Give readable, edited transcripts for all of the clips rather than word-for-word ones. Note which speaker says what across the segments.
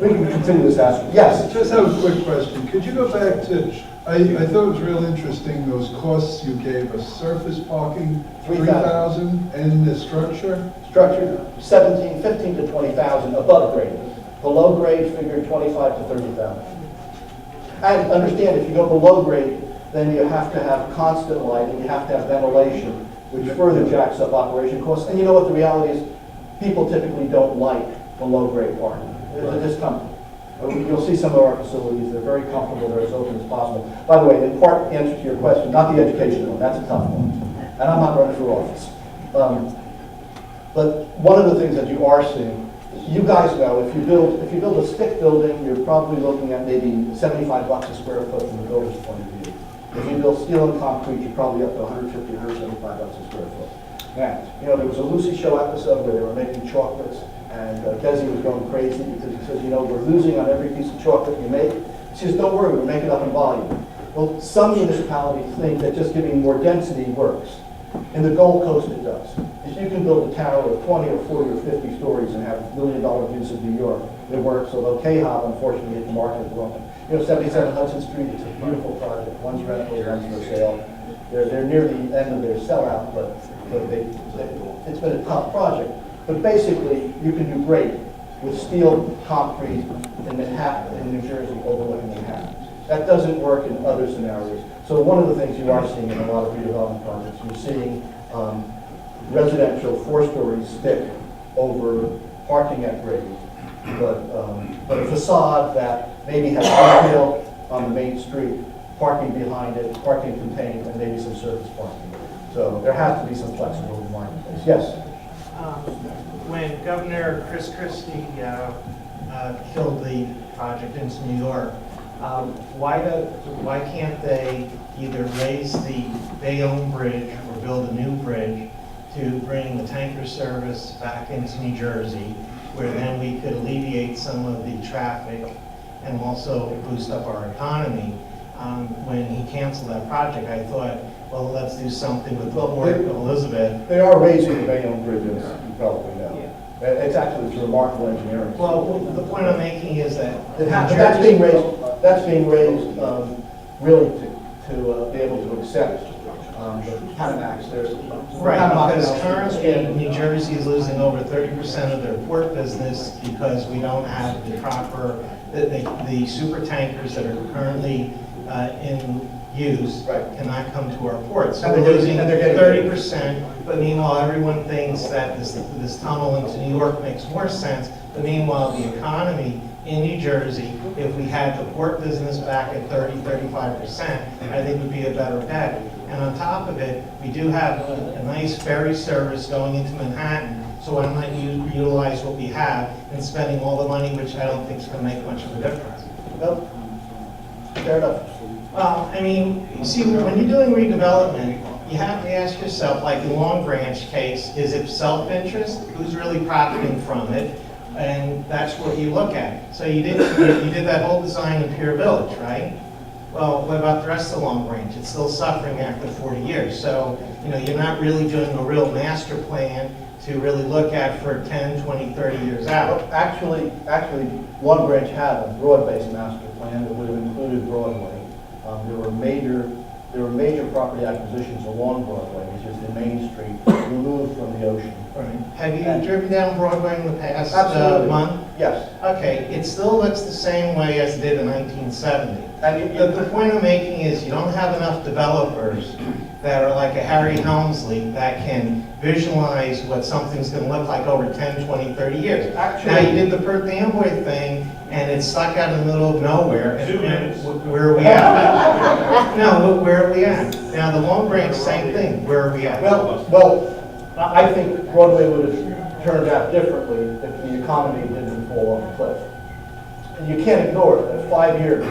Speaker 1: We can continue this after. Yes?
Speaker 2: Just have a quick question. Could you go back to, I thought it was real interesting, those costs you gave us. Surface parking, 3,000, and the structure?
Speaker 1: Structure, 15 to 20,000 above grade. Below grade, figured 25 to 30,000. And understand, if you go below grade, then you have to have constant lighting, you have to have ventilation, which further jacks up operation costs. And you know what the reality is? People typically don't like below grade parking. It's a discomfort. You'll see some of our facilities, they're very comfortable, they're as open as possible. By the way, in part, answer to your question, not the education one, that's a tough one. And I'm not running for office. But one of the things that you are seeing, you guys know, if you build a stick building, you're probably looking at maybe 75 bucks a square foot from the builder's point of view. If you build steel and concrete, you're probably up to 150, 175 bucks a square foot. Now, you know, there was a Lucy Show episode where they were making chocolates, and Desi was going crazy because he says, you know, we're losing on every piece of chocolate you make. She says, don't worry, we'll make it up in volume. Well, some municipalities think that just giving more density works. In the Gold Coast, it does. If you can build a tower of 20 or 40 or 50 stories and have $1 million views of New York, it works. Although K-Hop, unfortunately, hit the market wrong. You know, 77 Hudson Street, it's a beautiful project. One's rental, one's for sale. They're near the end of their sellout, but it's been a tough project. But basically, you can do great with steel concrete in Manhattan, in New Jersey, overlooking Manhattan. That doesn't work in other scenarios. So one of the things you are seeing in a lot of redevelopment projects, you're seeing residential 4-story stick over parking at grade, but a facade that maybe has retail on the main street, parking behind it, parking contained, and maybe some surface parking. So there has to be some flexibility in the marketplace. Yes?
Speaker 3: When Governor Chris Christie killed the project into New York, why can't they either raise the Bayonne Bridge or build a new bridge to bring the tanker service back into New Jersey, where then we could alleviate some of the traffic and also boost up our economy? When he canceled that project, I thought, well, let's do something with Port Elizabeth.
Speaker 1: They are raising the Bayonne Bridge, as you probably know. It's actually remarkable engineering.
Speaker 3: Well, the point I'm making is that
Speaker 1: that's being raised. That's being raised really to be able to accept the Panamax.
Speaker 3: Right, because currently New Jersey is losing over 30% of their port business because we don't have the proper the super tankers that are currently in use cannot come to our ports. So we're losing 30%, but meanwhile everyone thinks that this tunnel into New York makes more sense, but meanwhile the economy in New Jersey, if we had the port business back at 30-35%, I think would be a better bet. And on top of it, we do have a nice ferry service going into Manhattan, so why not utilize what we have and spending all the money, which I don't think is going to make much of a difference.
Speaker 1: Nope. Fair enough.
Speaker 3: Well, I mean, you see, when you're doing redevelopment, you have to ask yourself, like the Long Branch case, is it self-interest? Who's really profiting from it? And that's what you look at. So you did that whole design in Pier Village, right? Well, what about the rest of the Long Branch? It's still suffering after 40 years. So, you know, you're not really doing a real master plan to really look at for 10, 20, 30 years out.
Speaker 1: Well, actually, Long Branch had a broad-based master plan that would have included Broadway. There were major property acquisitions along Broadway, which is the main street, removed from the ocean.
Speaker 3: Right. Have you driven down Broadway in the past month?
Speaker 1: Yes.
Speaker 3: Okay, it still looks the same way as it did in 1970. And the point I'm making is you don't have enough developers that are like a Harry Helmsley that can visualize what something's going to look like over 10, 20, 30 years. Actually, now you did the Perth Amboy thing, and it's stuck out in the middle of nowhere. And where are we at? No, but where are we at? Now the Long Branch, same thing. Where are we at?
Speaker 1: Well, I think Broadway would have turned out differently if the economy didn't fall off the cliff. And you can't ignore it. At 5 years,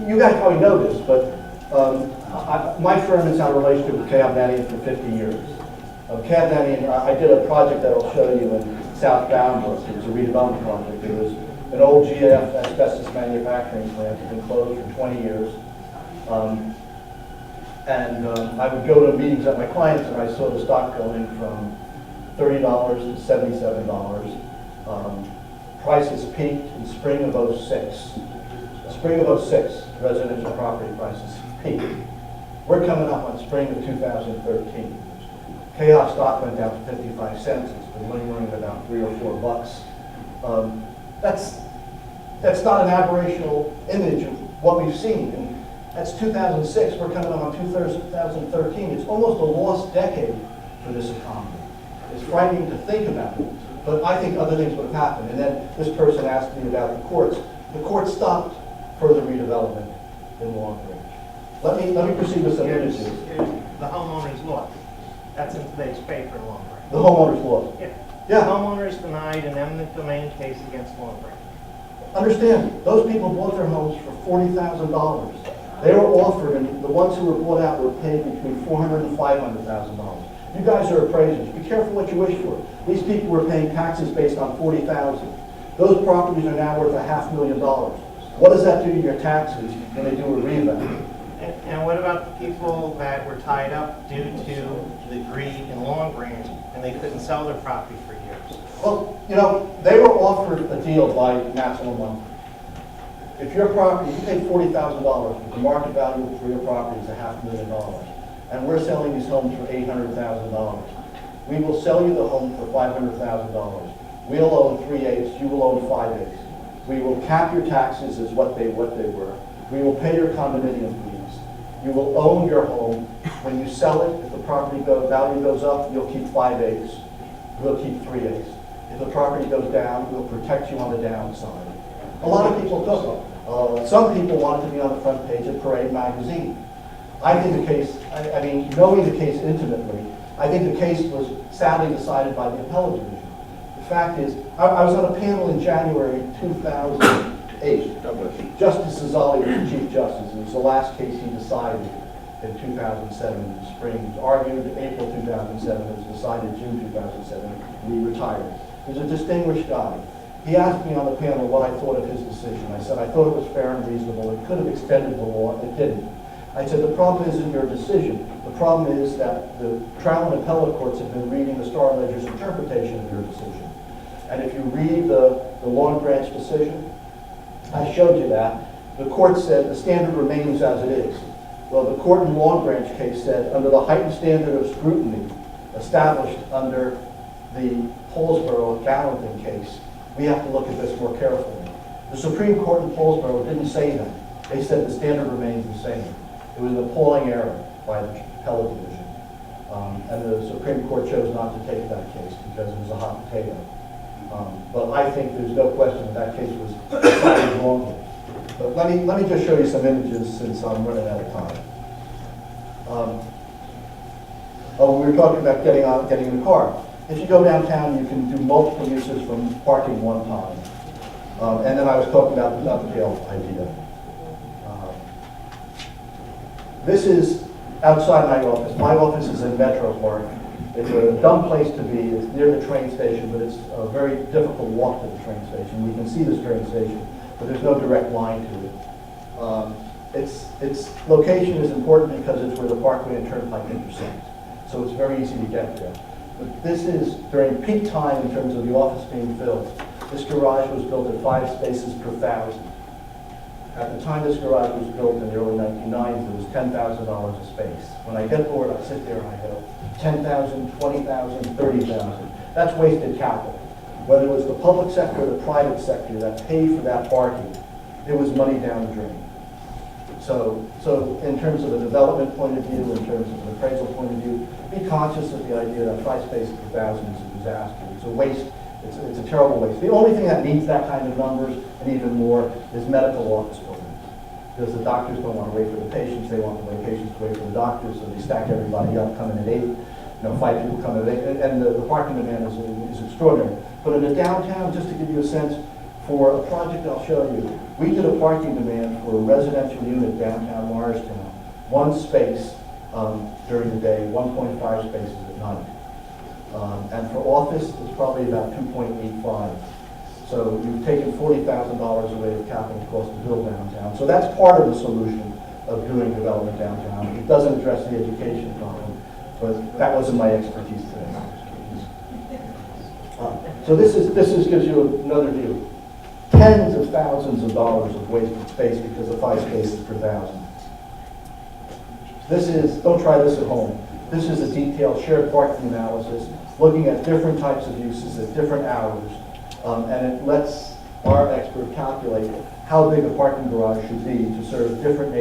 Speaker 1: you guys probably know this, but my firm has had a relationship with K-Hop for 50 years. I did a project that I'll show you in South Boundbrook. It was a redevelopment project. It was an old GF asbestos manufacturing plant that had been closed for 20 years. I would go to meetings at my clients, and I saw the stock going from $30 to $77. Prices peaked in spring of '06. Spring of '06, residential property prices peaked. We're coming up on spring of 2013. Chaos stock went down to 55 cents. It's been lingering at about $3 or $4. That's not an aberrational image of what we've seen. And that's 2006. We're coming up on 2013. It's almost a lost decade for this economy. It's frightening to think about it, but I think other things would have happened. And then this person asked me about the courts. The court stopped further redevelopment in Long Branch. Let me proceed with some images.
Speaker 3: The homeowner's law. That's in today's paper, Long Branch.
Speaker 1: The homeowner's law.
Speaker 3: Yeah.
Speaker 1: Yeah.
Speaker 3: The homeowners denied an eminent domain case against Long Branch.
Speaker 1: Understand, those people bought their homes for $40,000. They were offered, and the ones who were bought out were paid between $400,000 and $500,000. You guys are appraisers. Be careful what you wish for. These people were paying taxes based on $40,000. Those properties are now worth $500,000. What does that do to your taxes when they do a revamp?
Speaker 3: And what about the people that were tied up due to the greed in Long Branch and they couldn't sell their property for years?
Speaker 1: Well, you know, they were offered a deal by maximum lumber. If your property, you paid $40,000, but the market value for your property is $500,000, and we're selling these homes for $800,000. We will sell you the home for $500,000. We'll own 3/8, you will own 5/8. We will cap your taxes as what they were. We will pay your condominium fees. You will own your home. When you sell it, if the property value goes up, you'll keep 5/8. We'll keep 3/8. If the property goes down, we'll protect you on the downside. A lot of people took them. Some people wanted to be on the front page of Parade magazine. I think the case, I mean, knowing the case intimately, I think the case was sadly decided by the appellate division. The fact is, I was on a panel in January 2008. Justice Azali was the Chief Justice. It was the last case he decided in 2007 in the spring. It was argued in April 2007. It was decided June 2007. And he retired. He was a distinguished guy. He asked me on the panel what I thought of his decision. I said I thought it was fair and reasonable. It could have extended the law. It didn't. I said the problem isn't your decision. The problem is that the trial and appellate courts have been reading the Star Ledger's interpretation of your decision. And if you read the Long Branch decision, I showed you that. The court said the standard remains as it is. Well, the court in Long Branch case said under the heightened standard of scrutiny established under the Paulsboro Gallatin case, we have to look at this more carefully. The Supreme Court in Paulsboro didn't say that. They said the standard remains the same. It was an appalling error by the appellate division. And the Supreme Court chose not to take that case because it was a hot potato. But I think there's no question that case was decided wrongly. But let me just show you some images since I'm running out of time. We were talking about getting in the car. If you go downtown, you can do multiple uses from parking one time. And then I was talking about the jail idea. This is outside my office. My office is in Metro Park. It's a dumb place to be. It's near the train station, but it's a very difficult walk to the train station. We can see this train station, but there's no direct line to it. Its location is important because it's where the Parkway and Turnpike intersect. So it's very easy to get there. But this is during peak time in terms of the office being filled. This garage was built at 5 spaces per 1,000. At the time this garage was built in the early 1990s, it was $10,000 a space. When I get bored, I sit there and I go, 10,000, 20,000, 30,000. That's wasted capital. Whether it was the public sector or the private sector that paid for that parking, it was money down the drain. So in terms of a development point of view, in terms of an appraisal point of view, be conscious of the idea that 5 spaces per 1,000 is a disaster. It's a waste. It's a terrible waste. The only thing that meets that kind of numbers, and even more, is medical office buildings. Because the doctors don't want to wait for the patients, they want the patients to wait for the doctors, so they stack everybody up, coming at 8, 5 people come at 8, and the parking demand is extraordinary. But in the downtown, just to give you a sense, for a project I'll show you, we did a parking demand for a residential unit downtown Morristown, 1 space during the day, 1.5 spaces at night. And for office, it's probably about 2.85. So you've taken $40,000 away of capital cost to build downtown. So that's part of the solution of doing development downtown. It doesn't address the education problem, but that wasn't my expertise today. So this gives you another view. tens of thousands of dollars of wasted space because of 5 spaces per thousand. This is, don't try this at home. This is a detailed shared parking analysis, looking at different types of uses at different hours, and it lets our expert calculate how big a parking garage should be to serve different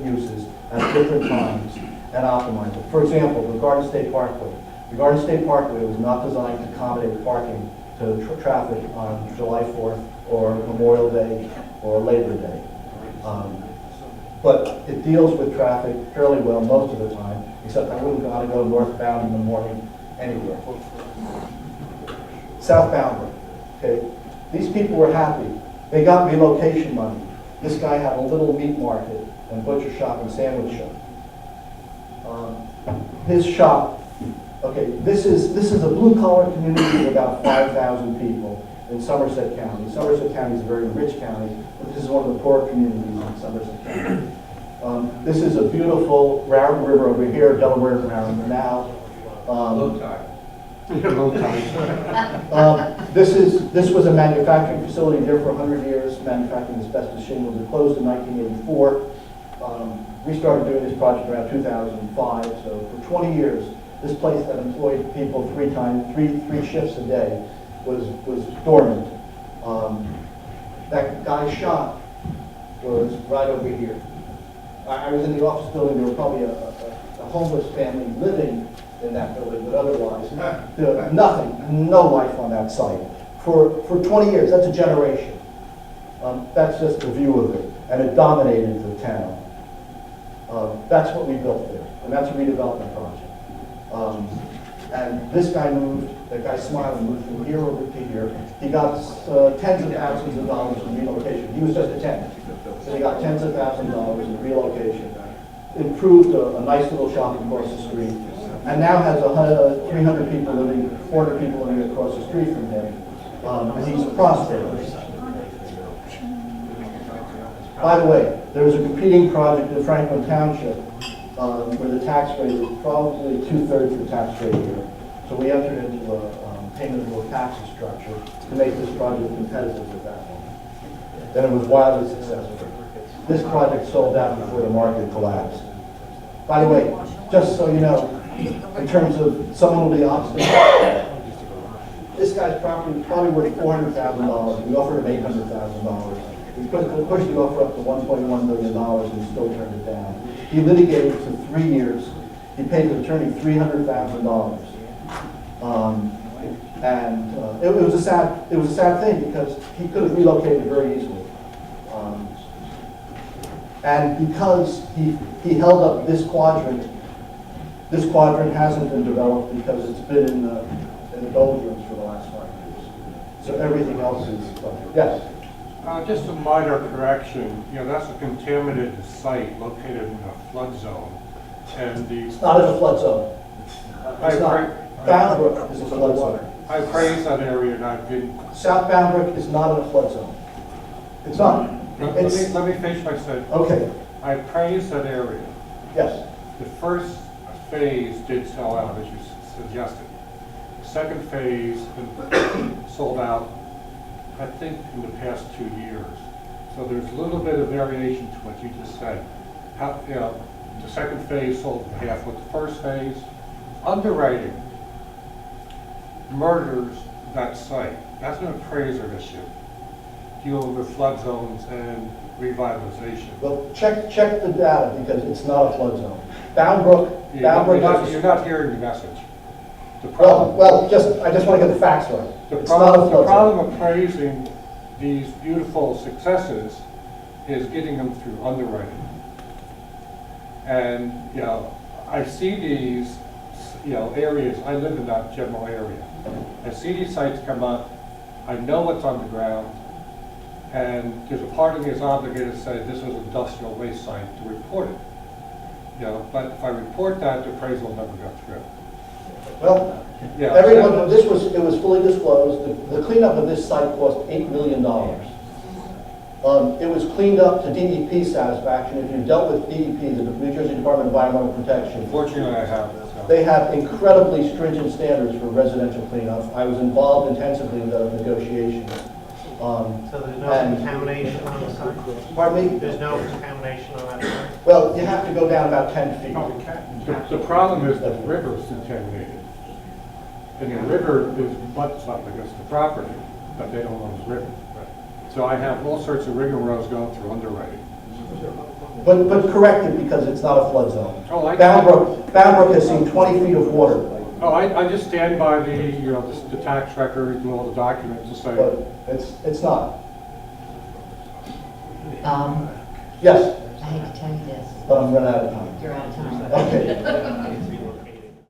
Speaker 1: uses at different times and optimize it. For example, the Garden State Parkway. The Garden State Parkway was not designed to accommodate parking to traffic on July 4th or Memorial Day or Labor Day. But it deals with traffic fairly well most of the time, except I wouldn't want to go northbound in the morning anywhere. Southbound, okay? These people were happy. They got relocation money. This guy had a little meat market and butcher shop and sandwich shop. His shop, okay, this is a blue-collar community of about 5,000 people in Somerset County. Somerset County is a very rich county, but this is one of the poor communities in Somerset County. This is a beautiful round river over here, Delaware Round Canal.
Speaker 4: Low tide. Low tide.
Speaker 1: This was a manufacturing facility there for 100 years, manufacturing asbestos shingles. It closed in 1984. We started doing this project around 2005, so for 20 years, this place that employed people three shifts a day was dormant. That guy's shop was right over here. I was in the office building. There was probably a homeless family living in that building, but otherwise, nothing, no life on that site. For 20 years, that's a generation. That's just the view of it, and it dominated the town. That's what we built there, and that's a redevelopment project. And this guy moved, that guy Smiling moved from here over to here. He got tens of thousands of dollars in relocation. He was just a tenant. So he got tens of thousands of dollars in relocation. Improved a nice little shop across the street. And now has 300 people living, 400 people living across the street from him. And he's prosperous. By the way, there was a competing project in Franklin Township where the tax rate was probably 2/3 the tax rate here. So we entered into a payment of a tax structure to make this project competitive with that one. Then it was wildly successful. This project sold out before the market collapsed. By the way, just so you know, in terms of someone will be obstinate, this guy's property was probably worth $400,000. We offered him $800,000. We pushed the offer up to $1.1 million and still turned it down. He litigated for 3 years. He paid the attorney $300,000. It was a sad thing because he could have relocated very easily. And because he held up this quadrant hasn't been developed because it's been in the doldrums for the last 5 years. So everything else is, yes?
Speaker 4: Just a minor correction. You know, that's a contaminated site located in a flood zone. And
Speaker 1: It's not in a flood zone. It's not. Bound Brook is a flood zone.
Speaker 4: I praise that area and I've been.
Speaker 1: South Bound Brook is not in a flood zone. It's not.
Speaker 4: Let me finish my sentence.
Speaker 1: Okay,
Speaker 4: I praise that area.
Speaker 1: yes.
Speaker 4: The first phase did sell out, as you suggested. The second phase sold out, I think, in the past 2 years. So there's a little bit of variation to what you just said. The second phase sold half with the first phase. Underwriting murders that site. That's an appraiser issue. Dealing with flood zones and revitalization.
Speaker 1: Well, check the data because it's not a flood zone. Bound Brook
Speaker 4: You're not hearing the message. The problem,
Speaker 1: I just want to get the facts right.
Speaker 4: the
Speaker 1: It's not a
Speaker 4: problem, the
Speaker 1: flood zone.
Speaker 4: problem appraising these beautiful successes is getting them through underwriting. And, I see these, areas, I live in that general area. I see these sites come up, I know what's on the ground, and there's a part of me is obligated to say this is an industrial waste site to report it. But if I report that, the appraisal will never go through.
Speaker 1: Well,
Speaker 4: Yeah,
Speaker 1: everyone, it was fully disclosed. The cleanup of this site cost $8 million. It was cleaned up to DEP satisfaction. If you've dealt with DEP, the New Jersey Department of Environmental Protection,
Speaker 4: Fortunately, I have.
Speaker 1: they have incredibly stringent standards for residential cleanup. I was involved intensively in those negotiations.
Speaker 3: So there's no
Speaker 1: And-
Speaker 3: contamination on the site?
Speaker 1: Pardon me?
Speaker 3: There's no contamination on that site?
Speaker 1: Well, you have to go down about 10 feet.
Speaker 4: The problem is that the river is contaminated. And the river is butts up against the property, but they don't own the river. So I have all sorts of rigmaroles going through underwriting.
Speaker 1: But correct it because it's not a flood zone.
Speaker 4: Oh, I-
Speaker 1: Bound Brook has seen 20 feet of water,
Speaker 4: Oh, I just stand by the tax records and all the documents and say,
Speaker 1: but it's not.
Speaker 5: Um,
Speaker 1: Yes,
Speaker 5: I hate to tell you this,
Speaker 1: but I'm running out of time.
Speaker 5: you're out of time.
Speaker 1: Okay.